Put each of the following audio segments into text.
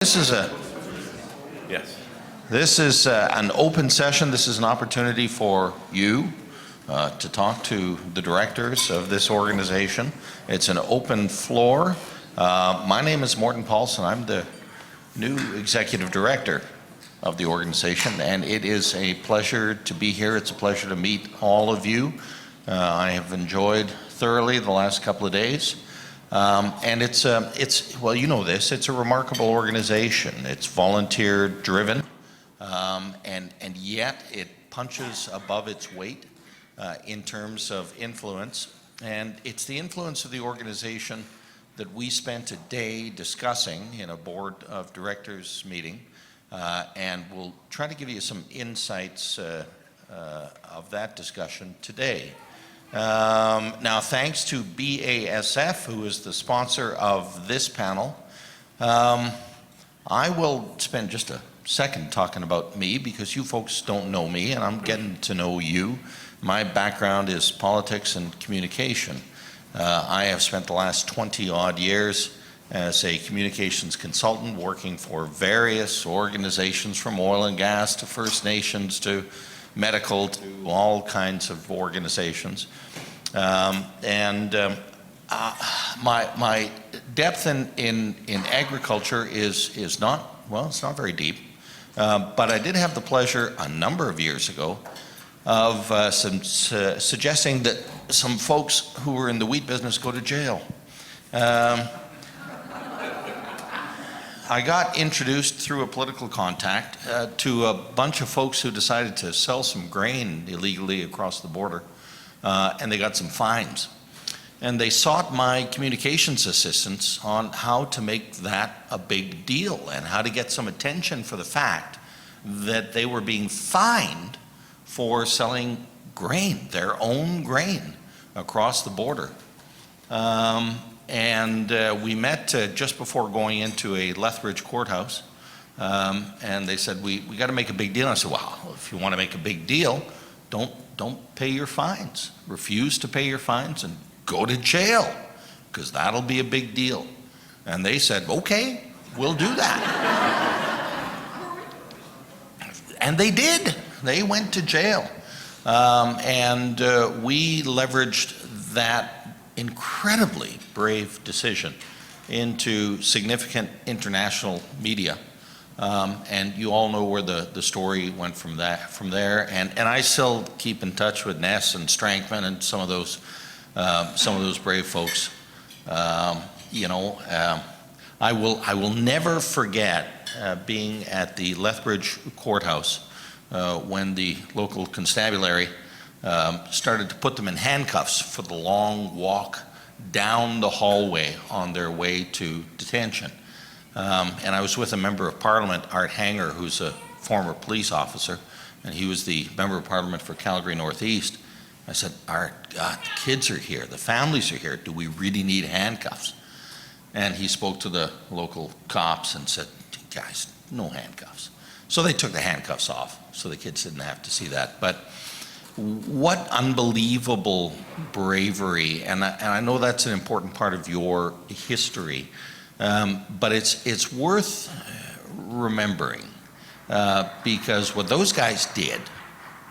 This is a Yes. this is an open session. This is an opportunity for you to talk to the directors of this organization. It's an open floor. My name is Morten Paulsen. I'm the new executive director of the organization, and it is a pleasure to be here. It's a pleasure to meet all of you. I have enjoyed thoroughly the last couple of days. And it's well, you know this, it's a remarkable organization. It's volunteer driven, and yet it punches above its weight in terms of influence. And it's the influence of the organization that we spent a day discussing in a board of directors meeting, and we'll try to give you some insights of that discussion today. Now, thanks to BASF, who is the sponsor of this panel, I will spend just a second talking about me because you folks don't know me and I'm getting to know you. My background is politics and communication. I have spent the last 20-odd years as a communications consultant working for various organizations from oil and gas to First Nations to medical to all kinds of organizations. My depth in agriculture is not, well, it's not very deep, but I did have the pleasure a number of years ago of suggesting that some folks who were in the wheat business go to jail. I got introduced through a political contact to a bunch of folks who decided to sell some grain illegally across the border, and they got some fines. And they sought my communications assistance on how to make that a big deal and how to get some attention for the fact that they were being fined for selling grain, their own grain, across the border. We met just before going into a Lethbridge courthouse, and they said, we got to make a big deal. And I said, well, if you want to make a big deal, don't pay your fines. Refuse to pay your fines and go to jail, because that'll be a big deal. And they said, okay, we'll do that. And they did. They went to jail. We leveraged that incredibly brave decision into significant international media, and you all know where the story went from there. And I still keep in touch with Ness and Strankman and some of those brave folks. I will never forget being at the Lethbridge courthouse when the local constabulary started to put them in handcuffs for the long walk down the hallway on their way to detention. And I was with a member of Parliament, Art Hanger, who's a former police officer, and he was the member of Parliament for Calgary Northeast. I said, Art, God, the kids are here, the families are here, do we really need handcuffs? And he spoke to the local cops and said, guys, no handcuffs. So they took the handcuffs off, so the kids didn't have to see that. But what unbelievable bravery, and I know that's an important part of your history, but it's worth remembering because what those guys did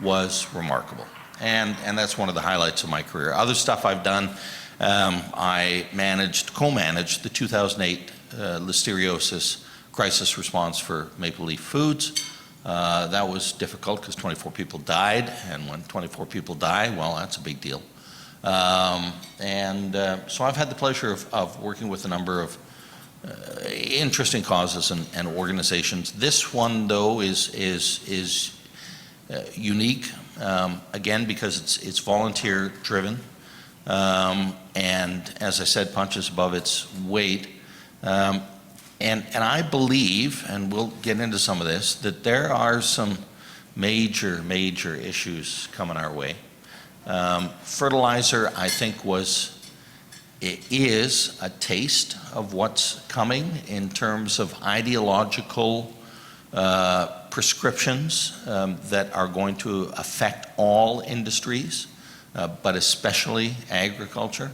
was remarkable, and that's one of the highlights of my career. Other stuff I've done, I co-managed the 2008 listeriosis crisis response for Maple Leaf Foods. That was difficult because 24 people died, and when 24 people die, well, that's a big deal. So I've had the pleasure of working with a number of interesting causes and organizations. This one, though, is unique, again, because it's volunteer driven, and as I said, punches above its weight. And I believe, and we'll get into some of this, that there are some major issues coming our way. Fertilizer, I think, is a taste of what's coming in terms of ideological prescriptions that are going to affect all industries, but especially agriculture.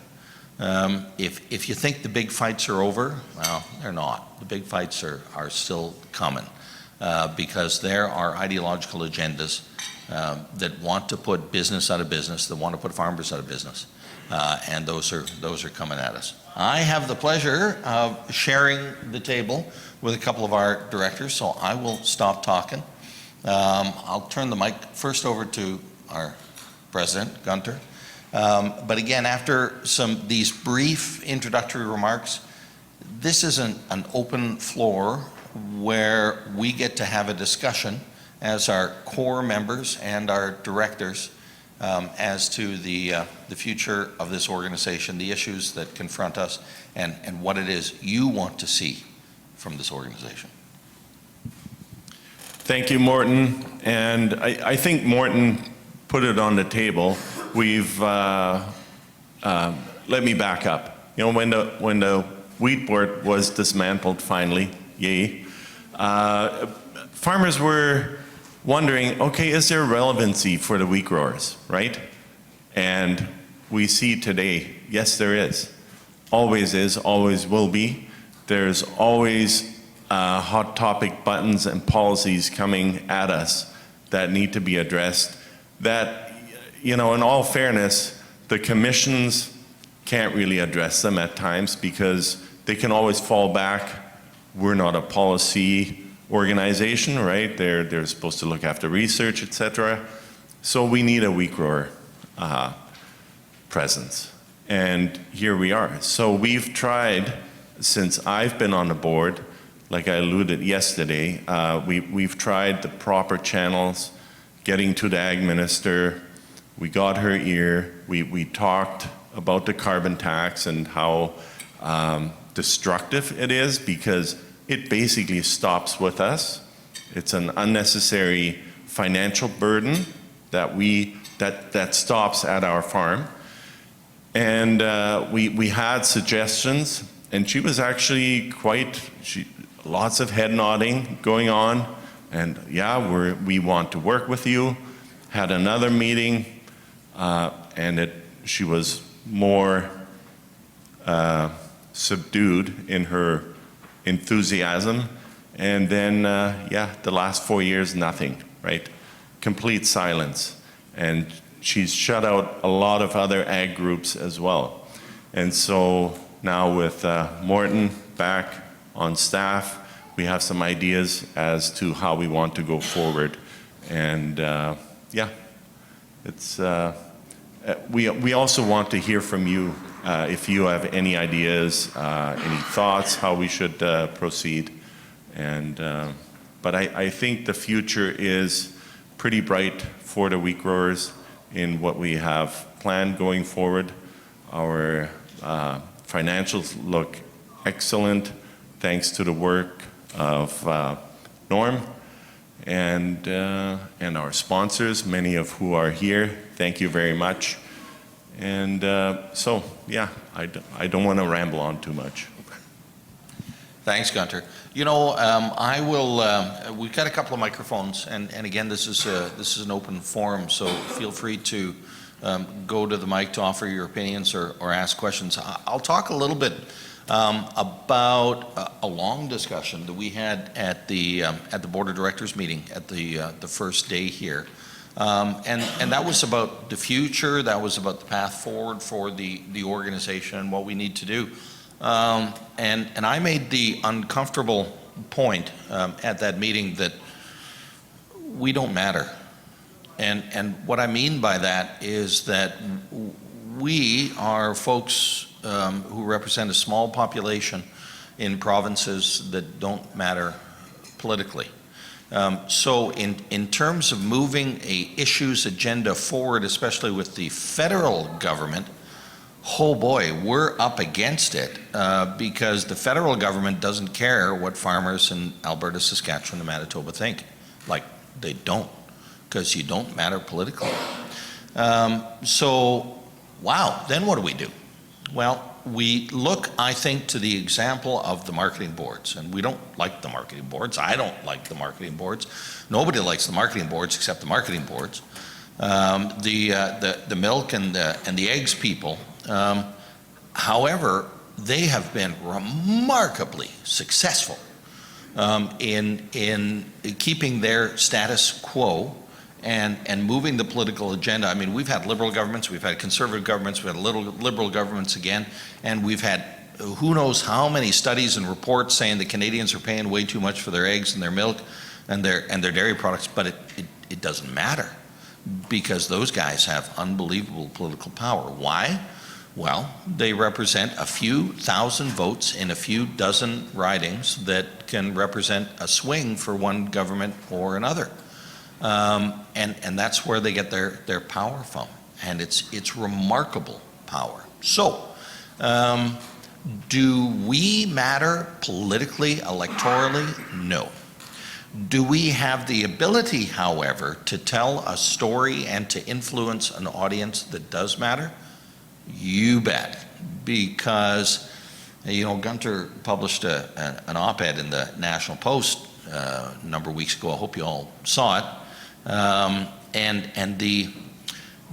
If you think the big fights are over, well, they're not. The big fights are still coming because there are ideological agendas that want to put business out of business, that want to put farmers out of business, and those are coming at us. I have the pleasure of sharing the table with a couple of our directors, so I will stop talking. I'll turn the mic first over to our president, Gunter. But again, after these brief introductory remarks, this is an open floor where we get to have a discussion as our core members and our directors as to the future of this organization, the issues that confront us, and what it is you want to see from this organization. Thank you, Morten. And I think Morten put it on the table. We've, let me back up. You know, when the wheat board was dismantled finally, yay, farmers were wondering, okay, is there relevancy for the wheat growers, right? And we see today, yes, there is. Always always will be. There's always hot topic buttons and policies coming at us that need to be addressed that, you know, in all fairness, the commissions can't really address them at times because they can always fall back. We're not a policy organization, right? They're supposed to look after research, etc. So we need a wheat grower presence. And here we are. So we've tried, since I've been on the board, like I alluded yesterday, we've tried the proper channels, getting to the ag minister. We got her ear. We talked about the carbon tax and how destructive it is because it basically stops with us. It's an unnecessary financial burden that stops at our farm. And we had suggestions, and she was actually lots of head nodding going on, and yeah, we want to work with you. Had another meeting, and she was more subdued in her enthusiasm, and then the last 4 years, nothing, right? Complete silence. And she's shut out a lot of other ag groups as well. And so now with Morten back on staff, we have some ideas as to how we want to go forward. And we also want to hear from you if you have any ideas, any thoughts, how we should proceed. And but I think the future is pretty bright for the wheat growers in what we have planned going forward. Our financials look excellent thanks to the work of Norm and our sponsors, many of who are here. Thank you very much. And so, yeah, I don't want to ramble on too much. Thanks, Gunter. You know, I will. We've got a couple of microphones, and again, this is an open forum, so feel free to go to the mic to offer your opinions or ask questions. I'll talk a little bit about a long discussion that we had at the board of directors meeting at the first day here, and that was about the future. That was about the path forward for the organization and what we need to do. And I made the uncomfortable point at that meeting that we don't matter. And what I mean by that is that we are folks who represent a small population in provinces that don't matter politically. So in terms of moving a issues agenda forward, especially with the federal government, oh boy, we're up against it because the federal government doesn't care what farmers in Alberta, Saskatchewan, and Manitoba think. Like, they don't, because you don't matter politically. So, wow, then what do we do? Well, we look, I think, to the example of the marketing boards, and we don't like the marketing boards. I don't like the marketing boards. Nobody likes the marketing boards except the marketing boards. The milk and the eggs people, However, they have been remarkably successful in keeping their status quo and moving the political agenda. I mean, we've had liberal governments, we've had conservative governments, we've had liberal governments again, and we've had who knows how many studies and reports saying that Canadians are paying way too much for their eggs and their milk and their dairy products, but it doesn't matter because those guys have unbelievable political power. Why? Well, they represent a few thousand votes in a few dozen ridings that can represent a swing for one government or another. And that's where they get their power from. And it's remarkable power. So, do we matter politically, electorally? No. Do we have the ability, however, to tell a story and to influence an audience that does matter? You bet. Because, you know, Gunter published an op-ed in the National Post a number of weeks ago. I hope you all saw it. And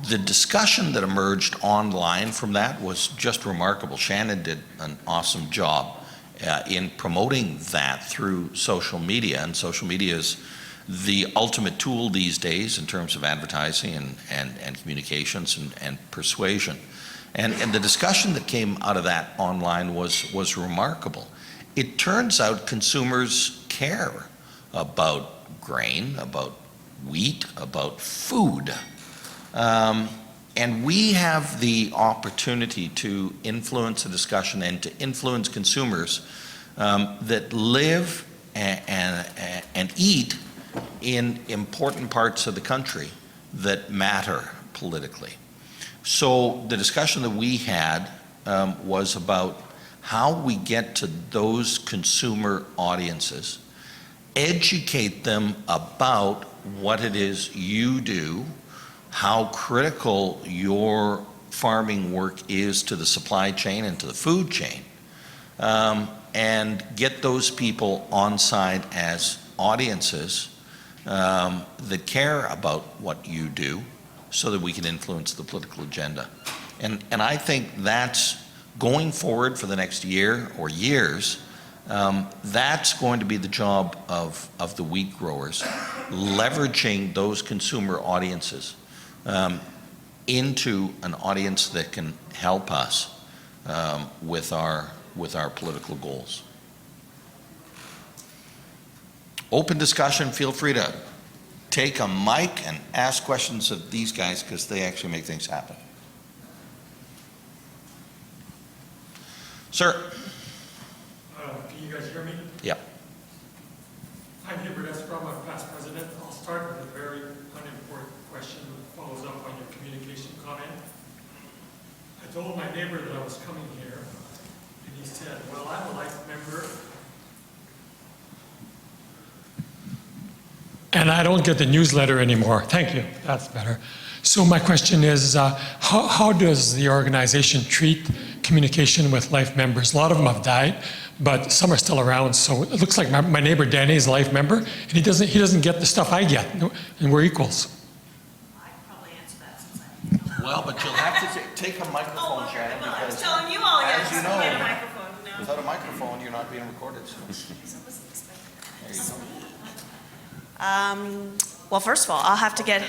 the discussion that emerged online from that was just remarkable. Shannon did an awesome job in promoting that through social media, and social media is the ultimate tool these days in terms of advertising and communications and persuasion. And the discussion that came out of that online was remarkable. It turns out consumers care about grain, about wheat, about food. And we have the opportunity to influence a discussion and to influence consumers that live and eat in important parts of the country that matter politically. So the discussion that we had was about how we get to those consumer audiences, educate them about what it is you do, how critical your farming work is to the supply chain and to the food chain, and get those people on side as audiences that care about what you do so that we can influence the political agenda. And I think that's going forward for the next year or years. That's going to be the job of the wheat growers, leveraging those consumer audiences into an audience that can help us with our political goals. Open discussion, feel free to take a mic and ask questions of these guys because they actually make things happen. Sir. Can you guys hear me? Yeah. I'm Hibbert Escrom, I'm past president. I'll start with a very unimportant question that follows up on your communication comment. I told my neighbor that I was coming here, and he said, well, I'm a life member, and I don't get the newsletter anymore. Thank you, that's better. So my question is, how does the organization treat communication with life members? A lot of them have died, but some are still around. So it looks like my neighbor Danny is a life member, and he doesn't get the stuff I get, and we're equals. I can probably answer that since I Well, but you'll have to take a microphone, Shannon, well, I was because telling you all, as you know, get a microphone. No. without a microphone, you're not being recorded. So. There you go. Well, first of all, I'll have to get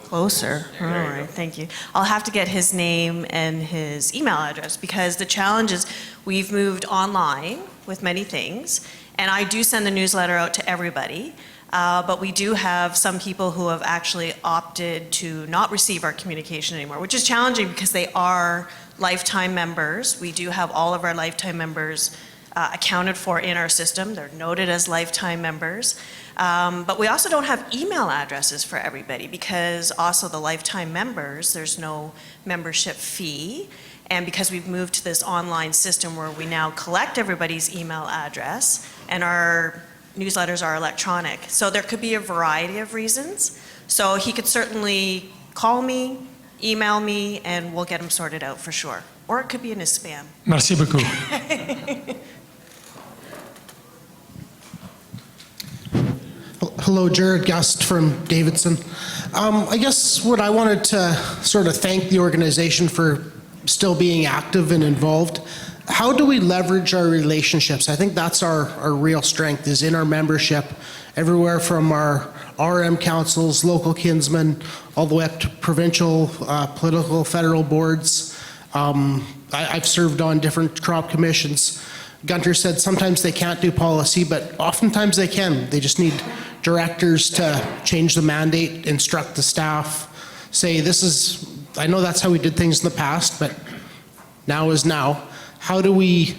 closer. All right, thank you. I'll have to get his name and his email address because the challenge is we've moved online with many things, and I do send the newsletter out to everybody, but we do have some people who have actually opted to not receive our communication anymore, which is challenging because they are lifetime members. We do have all of our lifetime members accounted for in our system. They're noted as lifetime members. But we also don't have email addresses for everybody because also the lifetime members, there's no membership fee. And because we've moved to this online system where we now collect everybody's email address and our newsletters are electronic. So there could be a variety of reasons. So he could certainly call me, email me, and we'll get him sorted out for sure. Or it could be in his spam. Merci beaucoup. Hello, Jared Gust from Davidson. I guess what I wanted to sort of thank the organization for still being active and involved. How do we leverage our relationships? I think that's our real strength, is in our membership, everywhere from our RM councils, local kinsmen, all the way up to provincial, political, federal boards. I've served on different crop commissions. Gunter said sometimes they can't do policy, but oftentimes they can. They just need directors to change the mandate, instruct the staff, say this is, I know that's how we did things in the past, but now is now. How do we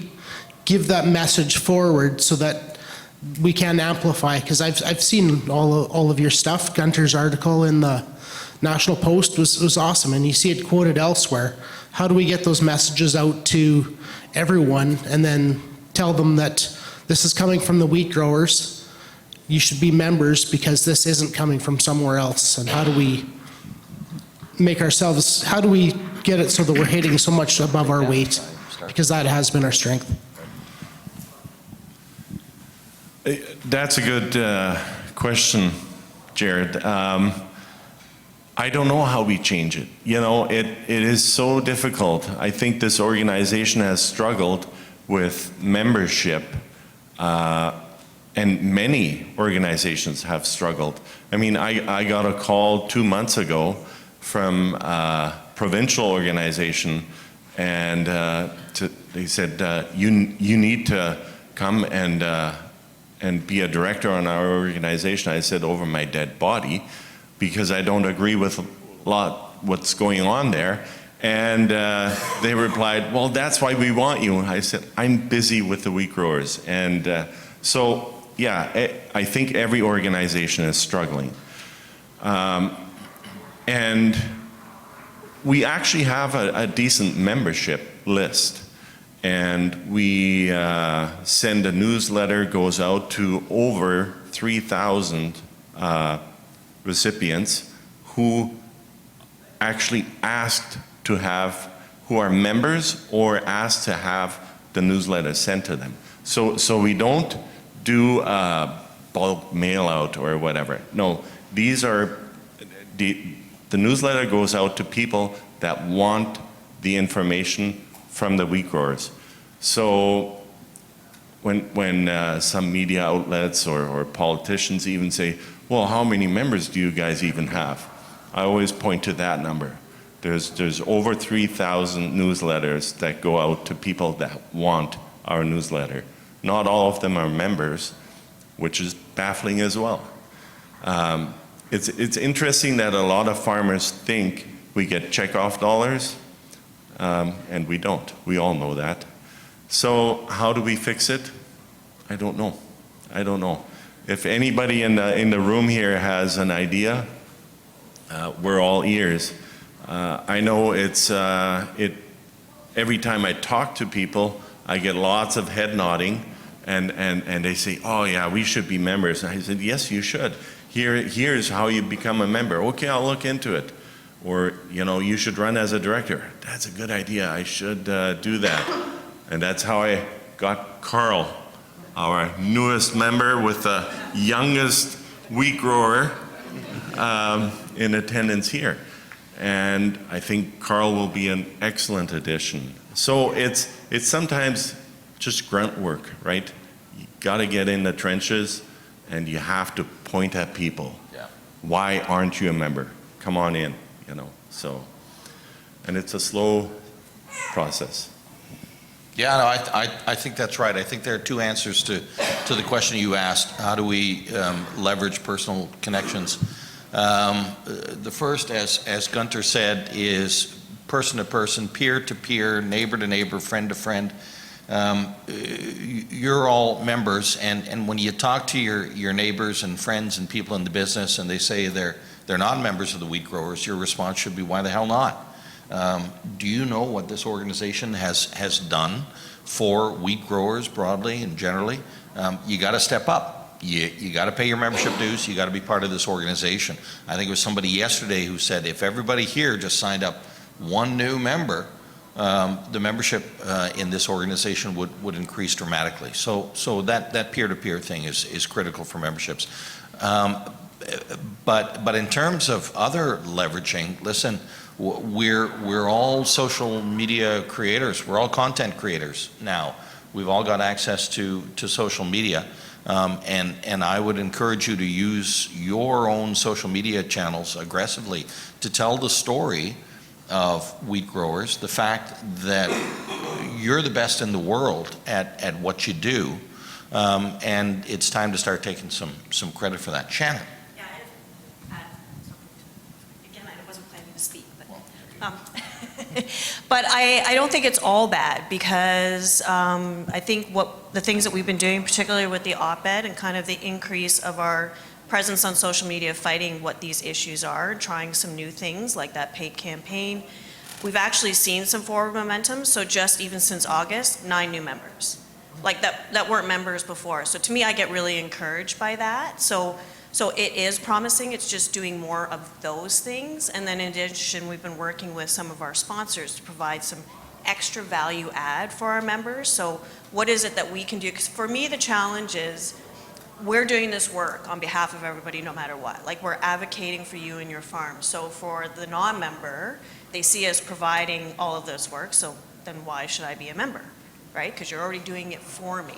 give that message forward so that we can amplify? Because I've seen all of your stuff. Gunter's article in the National Post was awesome, and you see it quoted elsewhere. How do we get those messages out to everyone and then tell them that this is coming from the wheat growers, you should be members because this isn't coming from somewhere else? And how do we make ourselves, how do we get it so that we're hitting so much above our weight? Because that has been our strength. That's a good question, Jared. I don't know how we change it. You know, it is so difficult. I think this organization has struggled with membership, and many organizations have struggled. I mean, I got a call 2 months ago from a provincial organization, and they said, you need to come and be a director on our organization. I said, over my dead body, because I don't agree with a lot what's going on there. And they replied, well, that's why we want you. I said, I'm busy with the wheat growers. And so, yeah, I think every organization is struggling. And we actually have a decent membership list. And we send a newsletter, goes out to over 3,000 recipients who actually asked to have, who are members or asked to have the newsletter sent to them. So we don't do a bulk mail out or whatever. No, these are, the newsletter goes out to people that want the information from the wheat growers. So when some media outlets or politicians even say, well, how many members do you guys even have? I always point to that number. There's over 3,000 newsletters that go out to people that want our newsletter. Not all of them are members, which is baffling as well. It's interesting that a lot of farmers think we get checkoff dollars, and we don't. We all know that. So how do we fix it? I don't know. I don't know. If anybody in the room here has an idea, we're all ears. I know it's every time I talk to people, I get lots of head nodding, and they say, oh yeah, we should be members. And I said, yes, you should. Here's how you become a member. Okay, I'll look into it. Or, you know, you should run as a director. That's a good idea. I should do that. And that's how I got Carl, our newest member with the youngest wheat grower in attendance here. And I think Carl will be an excellent addition. So it's sometimes just grunt work, right? You got to get in the trenches, and you have to point at people. Yeah. Why aren't you a member? Come on in, you know. So, and it's a slow process. Yeah, no, I think that's right. I think there are two answers to the question you asked. How do we leverage personal connections? The first, as Gunter said, is person to person, peer to peer, neighbor to neighbor, friend to friend. You're all members, and when you talk to your neighbors and friends and people in the business, and they say they're not members of the wheat growers, your response should be, why the hell not? Do you know what this organization has done for wheat growers broadly and generally? You got to step up. You got to pay your membership dues. You got to be part of this organization. I think it was somebody yesterday who said if everybody here just signed up one new member, the membership in this organization would increase dramatically. So that peer-to-peer thing is critical for memberships. But in terms of other leveraging, listen, We're all social media creators. We're all content creators now. We've all got access to social media. And I would encourage you to use your own social media channels aggressively to tell the story of wheat growers, the fact that you're the best in the world at what you do, and it's time to start taking some credit for that. Shannon. Yeah, again, I wasn't planning to speak, but but I don't think it's all bad, because I think the things that we've been doing, particularly with the op-ed and kind of the increase of our presence on social media, fighting what these issues are, trying some new things like that paid campaign, we've actually seen some forward momentum. So just even since August, 9 new members, like that weren't members before. So to me, I get really encouraged by that. So it is promising. It's just doing more of those things. And then in addition, we've been working with some of our sponsors to provide some extra value add for our members. So what is it that we can do? Because for me, the challenge is we're doing this work on behalf of everybody no matter what. Like, we're advocating for you and your farm. So for the non-member, they see us providing all of this work. So then why should I be a member, right? Because you're already doing it for me.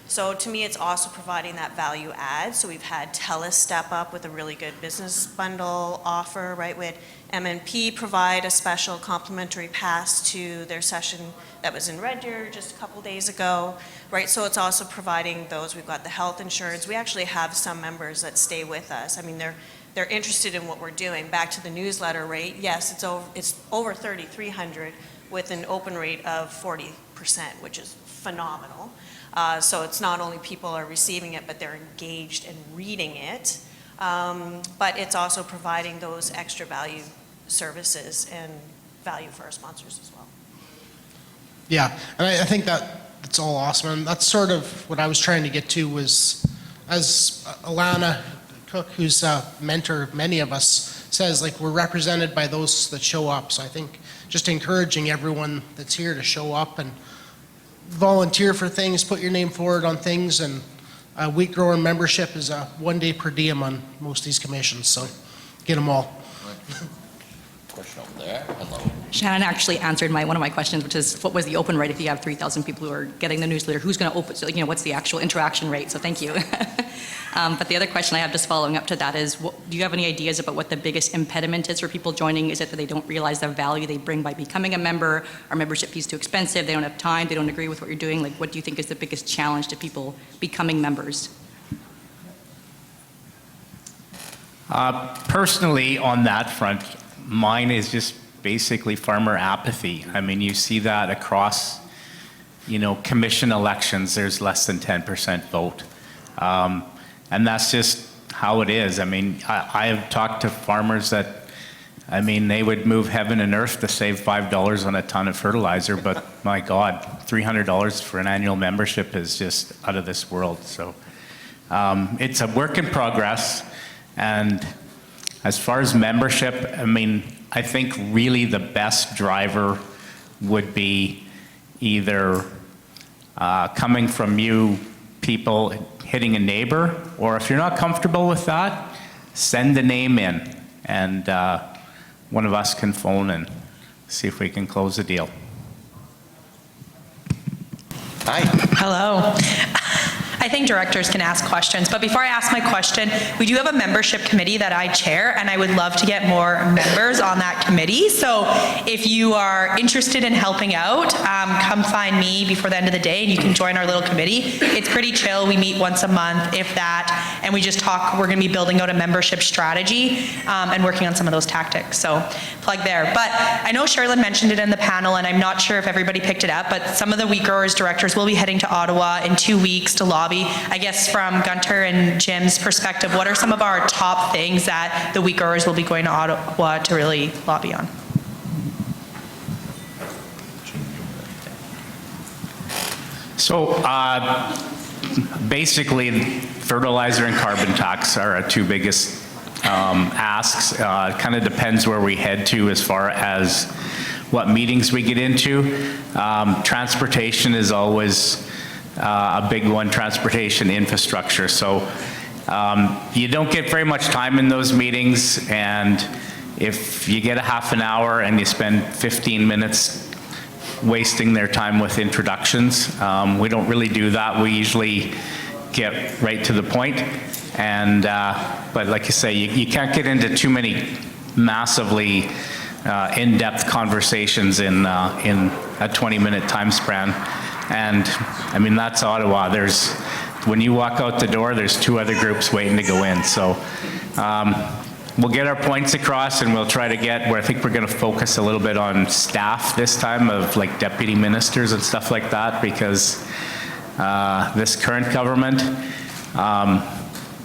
So to me, it's also providing that value add. So we've had TELUS step up with a really good business bundle offer, right? We had MNP provide a special complimentary pass to their session that was in Red Deer just a couple days ago, right? So it's also providing those. We've got the health insurance. We actually have some members that stay with us. I mean, they're interested in what we're doing. Back to the newsletter rate, yes, it's over 3,300 with an open rate of 40%, which is phenomenal. So it's not only people are receiving it, but they're engaged and reading it. But it's also providing those extra value services and value for our sponsors as well. Yeah, and I think that's all awesome. And that's sort of what I was trying to get to was, as Alana Cook, who's a mentor of many of us, says, like, we're represented by those that show up. So I think just encouraging everyone that's here to show up and volunteer for things, put your name forward on things, and wheat grower membership is a 1 day per diem on most of these commissions, so get them all. Question over there. Hello. Shannon actually answered one of my questions, which is what was the open rate if you have 3,000 people who are getting the newsletter? Who's going to open? So, what's the actual interaction rate? So thank you. But the other question I have, just following up to that, is do you have any ideas about what the biggest impediment is for people joining? Is it that they don't realize the value they bring by becoming a member? Are membership fees too expensive? They don't have time? They don't agree with what you're doing? Like, what do you think is the biggest challenge to people becoming members? Personally, on that front, mine is just basically farmer apathy. I mean, you see that across, commission elections, there's less than 10% vote. And that's just how it is. I mean, I have talked to farmers that, they would move heaven and earth to save $5 on a ton of fertilizer, but my God, $300 for an annual membership is just out of this world. So it's a work in progress. And as far as membership, I think really the best driver would be either coming from you people hitting a neighbor, or if you're not comfortable with that, send a name in, and one of us can phone and see if we can close the deal. Hi. Hello. I think directors can ask questions, but before I ask my question, we do have a membership committee that I chair, and I would love to get more members on that committee. So if you are interested in helping out, come find me before the end of the day and you can join our little committee. It's pretty chill. We meet once a month, if that, and we just talk. We're going to be building out a membership strategy and working on some of those tactics. So plug there. But I know Sherilyn mentioned it in the panel, and I'm not sure if everybody picked it up, but some of the wheat growers directors will be heading to Ottawa in 2 weeks to lobby. I guess from Gunter and Jim's perspective, what are some of our top things that the wheat growers will be going to Ottawa to really lobby on? So basically, fertilizer and carbon tax are our two biggest asks. It kind of depends where we head to as far as what meetings we get into. Transportation is always a big one, transportation infrastructure. So you don't get very much time in those meetings, and if you get a half an hour and you spend 15 minutes wasting their time with introductions, we don't really do that. We usually get right to the point. And, but like you say, you can't get into too many massively in-depth conversations in a 20-minute time span. And I mean, that's Ottawa. When you walk out the door, there's 2 other groups waiting to go in. So we'll get our points across, and we'll try to get where I think we're going to focus a little bit on staff this time, of like deputy ministers and stuff like that, because this current government,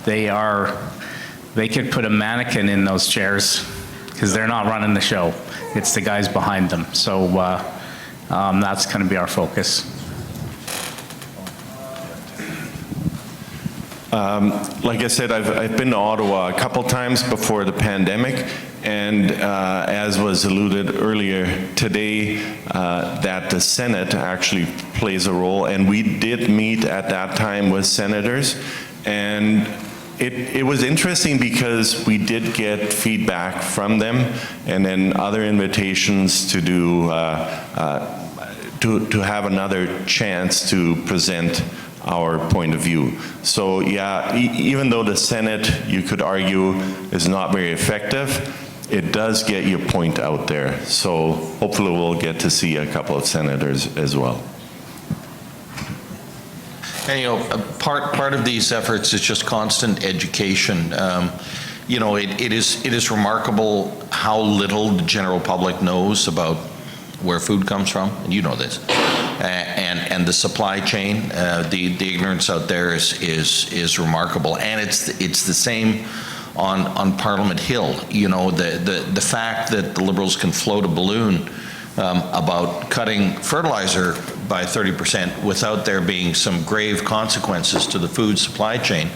they could put a mannequin in those chairs because they're not running the show. It's the guys behind them. So that's going to be our focus. Like I said, I've been to Ottawa a couple times before the pandemic, and as was alluded earlier today, that the Senate actually plays a role, and we did meet at that time with senators, and it was interesting because we did get feedback from them, and then other invitations to do to have another chance to present our point of view. So yeah, even though the Senate, you could argue, is not very effective, it does get your point out there. So hopefully we'll get to see a couple of senators as well. And, you know, part of these efforts is just constant education. You know, it is remarkable how little the general public knows about where food comes from, and you know this, and the supply chain. The ignorance out there is remarkable, and it's the same on Parliament Hill. You know, the fact that the Liberals can float a balloon about cutting fertilizer by 30% without there being some grave consequences to the food supply chain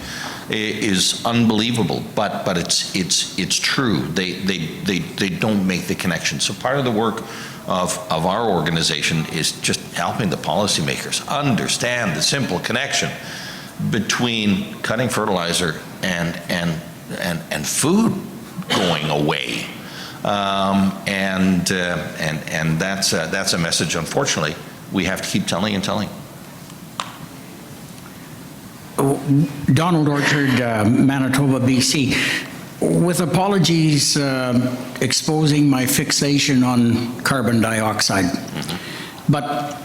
is unbelievable, but it's true. They don't make the connection. So part of the work of our organization is just helping the policymakers understand the simple connection between cutting fertilizer and food going away. And that's a message, unfortunately, we have to keep telling and telling. Donald Orchard, Manitoba, BC. With apologies exposing my fixation on carbon dioxide. But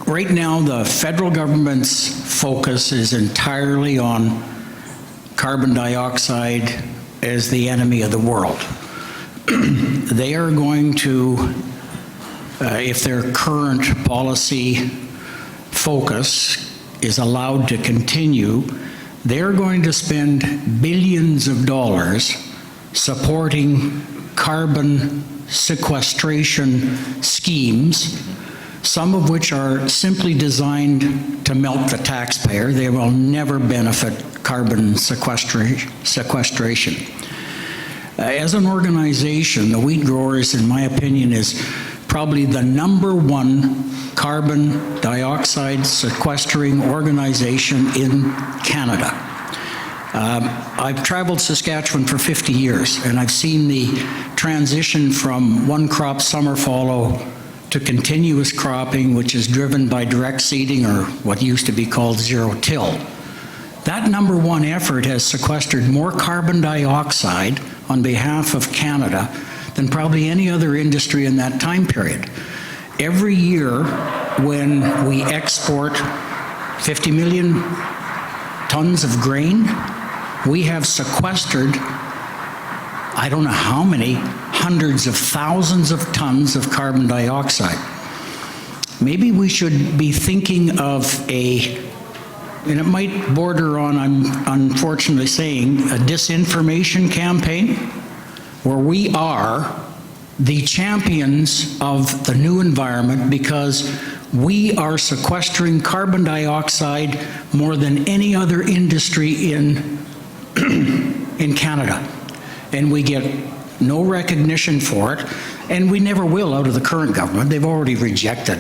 right now the federal government's focus is entirely on carbon dioxide as the enemy of the world. They are going to, if their current policy focus is allowed to continue, they're going to spend billions of dollars supporting carbon sequestration schemes, some of which are simply designed to milk the taxpayer. They will never benefit carbon sequestration. As an organization, the Wheat Growers, in my opinion, is probably the #1 carbon dioxide sequestering organization in Canada. I've traveled Saskatchewan for 50 years, and I've seen the transition from one crop summer fallow to continuous cropping, which is driven by direct seeding, or what used to be called zero-till. That #1 effort has sequestered more carbon dioxide on behalf of Canada than probably any other industry in that time period. Every year when we export 50 million tons of grain, we have sequestered, I don't know how many, hundreds of thousands of tons of carbon dioxide. Maybe we should be thinking of and it might border on, I'm unfortunately saying, a disinformation campaign, where we are the champions of the new environment because we are sequestering carbon dioxide more than any other industry in Canada. And we get no recognition for it, and we never will out of the current government. They've already rejected,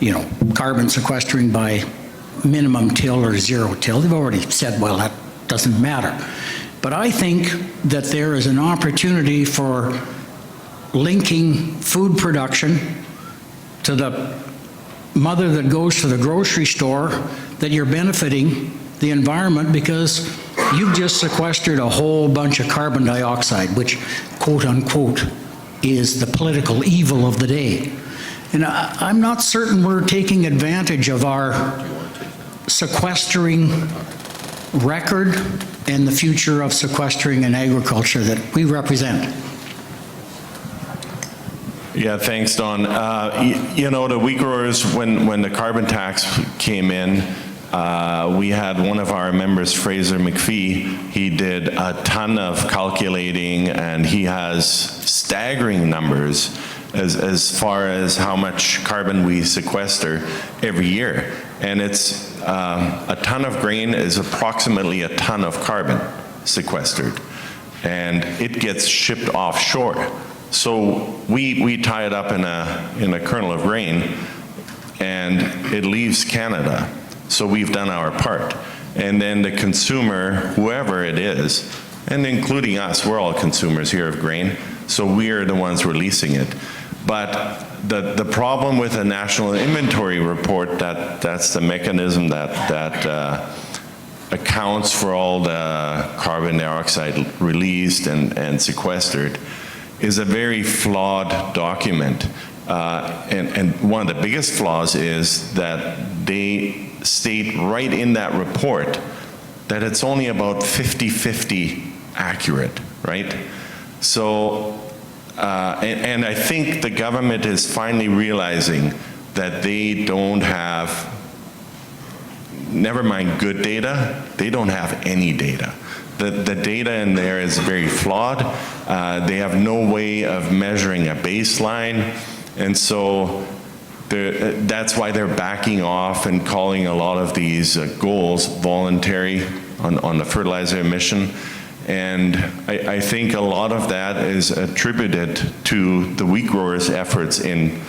you know, carbon sequestering by minimum till or zero till. They've already said, well, that doesn't matter. But I think that there is an opportunity for linking food production to the mother that goes to the grocery store, that you're benefiting the environment because you've just sequestered a whole bunch of carbon dioxide, which, quote unquote, is the political evil of the day. And I'm not certain we're taking advantage of our sequestering record and the future of sequestering in agriculture that we represent. Yeah, thanks, Don. You know, the wheat growers, when the carbon tax came in, we had one of our members, Fraser McPhee, he did a ton of calculating, and he has staggering numbers as far as how much carbon we sequester every year. And it's a ton of grain is approximately a ton of carbon sequestered, and it gets shipped offshore. So we tie it up in a kernel of grain, and it leaves Canada. So we've done our part. And then the consumer, whoever it is, and including us, we're all consumers here of grain, so we're the ones releasing it. But the problem with a national inventory report, that's the mechanism that accounts for all the carbon dioxide released and sequestered, is a very flawed document. And one of the biggest flaws is that they state right in that report that it's only about 50-50 accurate, right? So, and I think the government is finally realizing that they don't have, never mind good data, they don't have any data. The data in there is very flawed. They have no way of measuring a baseline, and so that's why they're backing off and calling a lot of these goals voluntary on the fertilizer emission. And I think a lot of that is attributed to the wheat growers' efforts in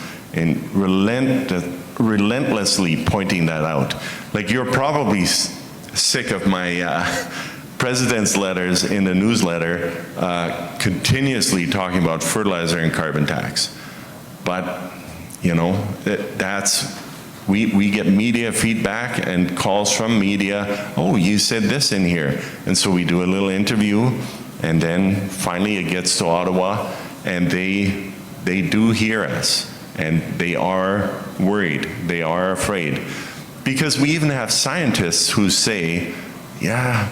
relentlessly pointing that out. Like, you're probably sick of my president's letters in the newsletter continuously talking about fertilizer and carbon tax. But, you know, we get media feedback and calls from media, oh, you said this in here. And so we do a little interview, and then finally it gets to Ottawa, and they do hear us, and they are worried, they are afraid. Because we even have scientists who say, yeah,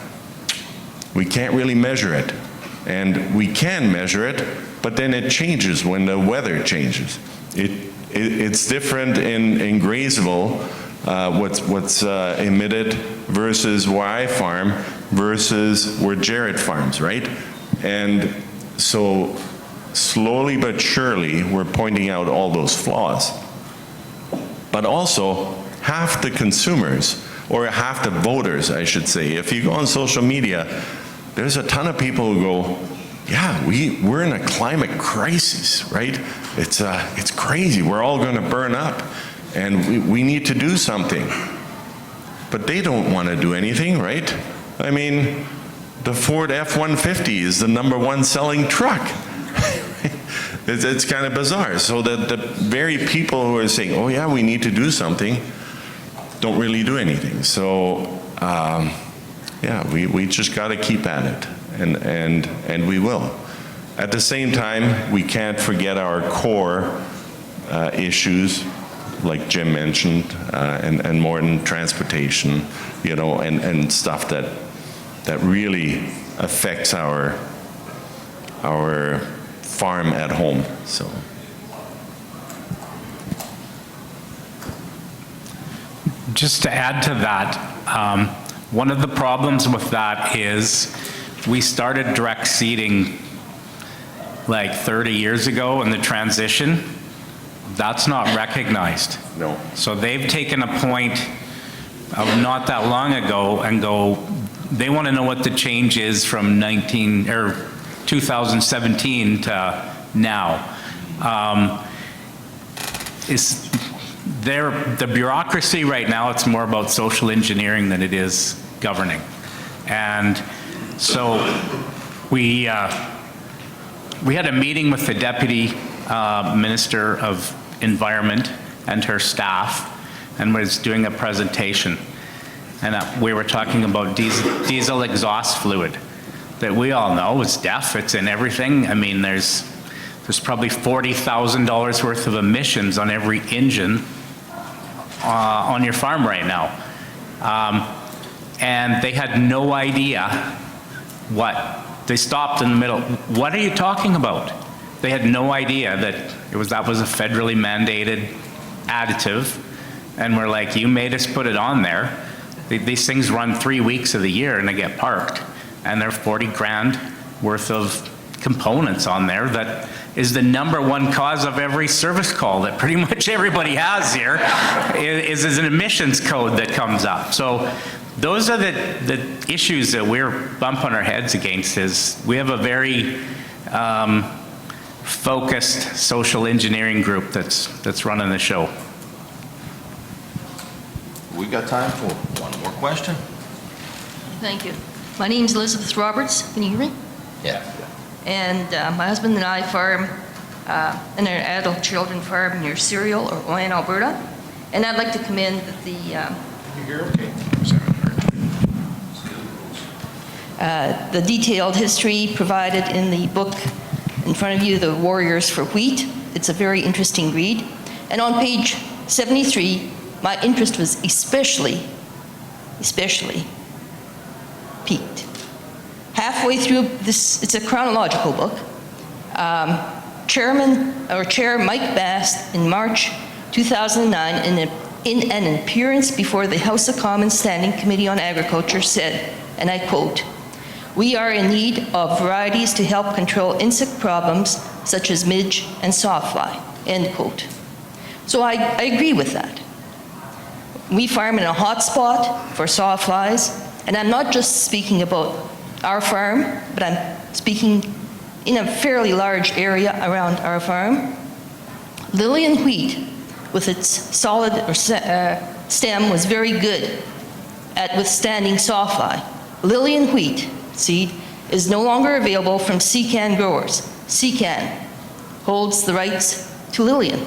we can't really measure it. And we can measure it, but then it changes when the weather changes. It's different in Graysville, what's emitted versus where I farm versus where Jared farms, right? And so slowly but surely, we're pointing out all those flaws. But also, half the consumers, or half the voters, I should say, if you go on social media, there's a ton of people who go, yeah, we're in a climate crisis, right? It's crazy. We're all going to burn up, and we need to do something. But they don't want to do anything, right? I mean, the Ford F-150 is the #1 selling truck. It's kind of bizarre. So that the very people who are saying, oh yeah, we need to do something, don't really do anything. So yeah, we just got to keep at it, and we will. At the same time, we can't forget our core issues, like Jim mentioned, and Morten, transportation, you know, and stuff that really affects our farm at home. So. Just to add to that, one of the problems with that is we started direct seeding like 30 years ago in the transition. That's not recognized. No. So they've taken a point of not that long ago and they want to know what the change is from 2017 to now. The bureaucracy right now, it's more about social engineering than it is governing. And So we had a meeting with the Deputy Minister of Environment and her staff, and was doing a presentation. And we were talking about diesel exhaust fluid that we all know is DEF. It's in everything. I mean, there's probably $40,000 worth of emissions on every engine on your farm right now. And they had no idea what. They stopped in the middle. What are you talking about? They had no idea that that was a federally mandated additive. And we're like, you made us put it on there. These things run 3 weeks of the year and they get parked. And they're 40 grand worth of components on there that is the #1 cause of every service call that pretty much everybody has here is an emissions code that comes up. So those are the issues that we're bumping our heads against. Is we have a very focused social engineering group that's running the show. We got time for one more question? Thank you. My name's Elizabeth Roberts. Can you hear me? Yeah. And my husband and I farm, and our adult children farm near Cereal or Oyen, Alberta. And I'd like to commend the detailed history provided in the book in front of you, The Warriors for Wheat. It's a very interesting read. And on page 73, my interest was especially peaked. Halfway through this, it's a chronological book. Chair Mike Bass in March 2009 in an appearance before the House of Commons Standing Committee on Agriculture said, and I quote, "We are in need of varieties to help control insect problems such as midge and sawfly," end quote. So I agree with that. We farm in a hot spot for sawflies, and I'm not just speaking about our farm, but I'm speaking in a fairly large area around our farm. Lillian wheat, with its solid stem, was very good at withstanding sawfly. Lillian wheat seed is no longer available from Secan growers. Secan holds the rights to Lillian.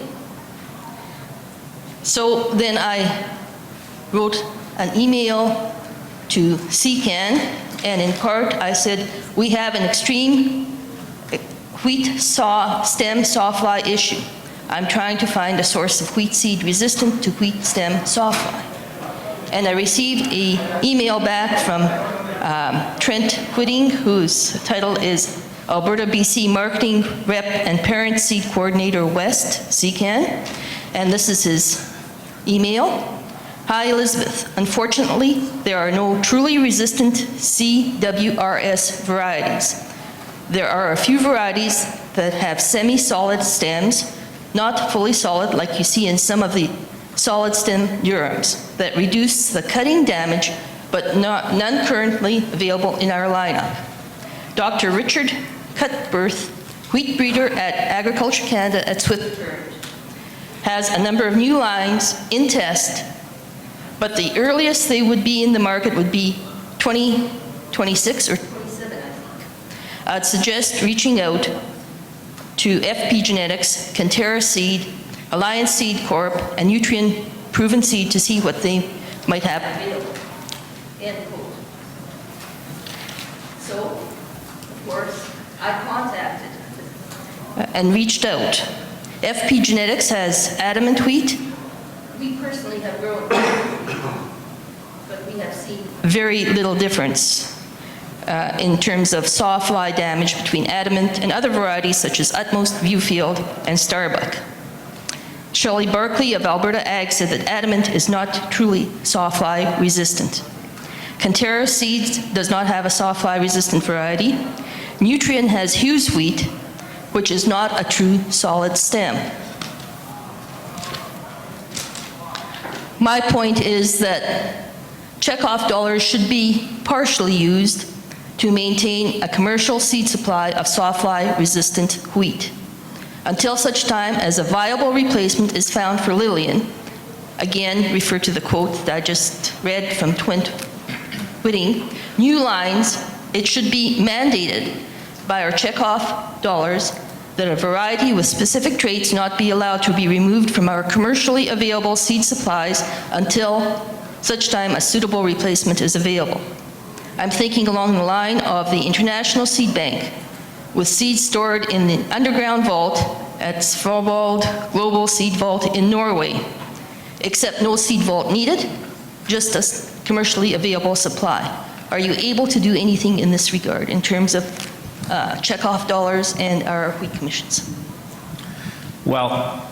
So then I wrote an email to Secan, and in part I said, we have an extreme wheat stem sawfly issue. I'm trying to find a source of wheat seed resistant to wheat stem sawfly. And I received an email back from Trent Whitting, whose title is Alberta BC Marketing Rep and Parent Seed Coordinator West, Secan. And this is his email. Hi, Elizabeth. Unfortunately, there are no truly resistant CWRS varieties. There are a few varieties that have semi-solid stems, not fully solid like you see in some of the solid stem durums, that reduce the cutting damage, but none currently available in our lineup. Dr. Richard Cutbirth, wheat breeder at Agriculture Canada at Swift, has a number of new lines in test, but the earliest they would be in the market would be 2026 or 27, I think. I'd suggest reaching out to FP Genetics, Cantera Seed, Alliance Seed Corp, and Nutrien Proven Seed to see what they might have available. End quote. So, of course, I contacted and reached out. FP Genetics has adamant wheat. We personally have grown, but we have seen very little difference in terms of sawfly damage between adamant and other varieties such as Utmost, Viewfield, and Starbuck. Shelley Barkley of Alberta Ag said that adamant is not truly sawfly resistant. Cantera Seeds does not have a sawfly resistant variety. Nutrien has Hughes wheat, which is not a true solid stem. My point is that checkoff dollars should be partially used to maintain a commercial seed supply of sawfly resistant wheat. Until such time as a viable replacement is found for Lillian, again, refer to the quote that I just read from Trent Whitting, new lines it should be mandated by our checkoff dollars that a variety with specific traits not be allowed to be removed from our commercially available seed supplies until such time a suitable replacement is available. I'm thinking along the line of the International Seed Bank, with seeds stored in the underground vault at Svalbard Global Seed Vault in Norway, except no seed vault needed, just a commercially available supply. Are you able to do anything in this regard in terms of checkoff dollars and our wheat commissions? Well,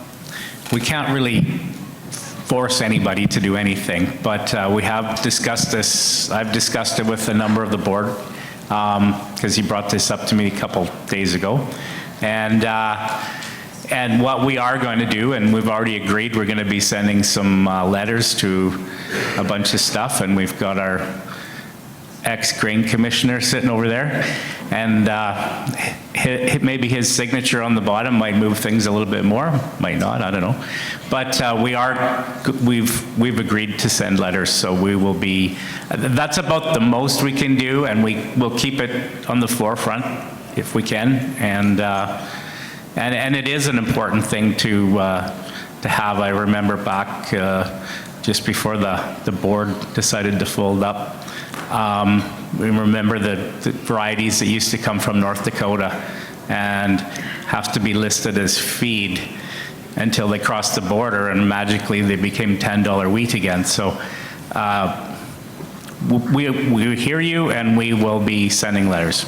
we can't really force anybody to do anything, but we have discussed this. I've discussed it with a number of the board, because he brought this up to me a couple days ago. And what we are going to do, and we've already agreed, we're going to be sending some letters to a bunch of stuff, and we've got our ex-grain commissioner sitting over there, and maybe his signature on the bottom might move things a little bit more, might not, I don't know. But we've agreed to send letters, so we will be, that's about the most we can do, and we'll keep it on the forefront if we can, and it is an important thing to have. I remember back just before the board decided to fold up, we remember the varieties that used to come from North Dakota and have to be listed as feed until they crossed the border, and magically they became $10 wheat again. So we hear you, and we will be sending letters.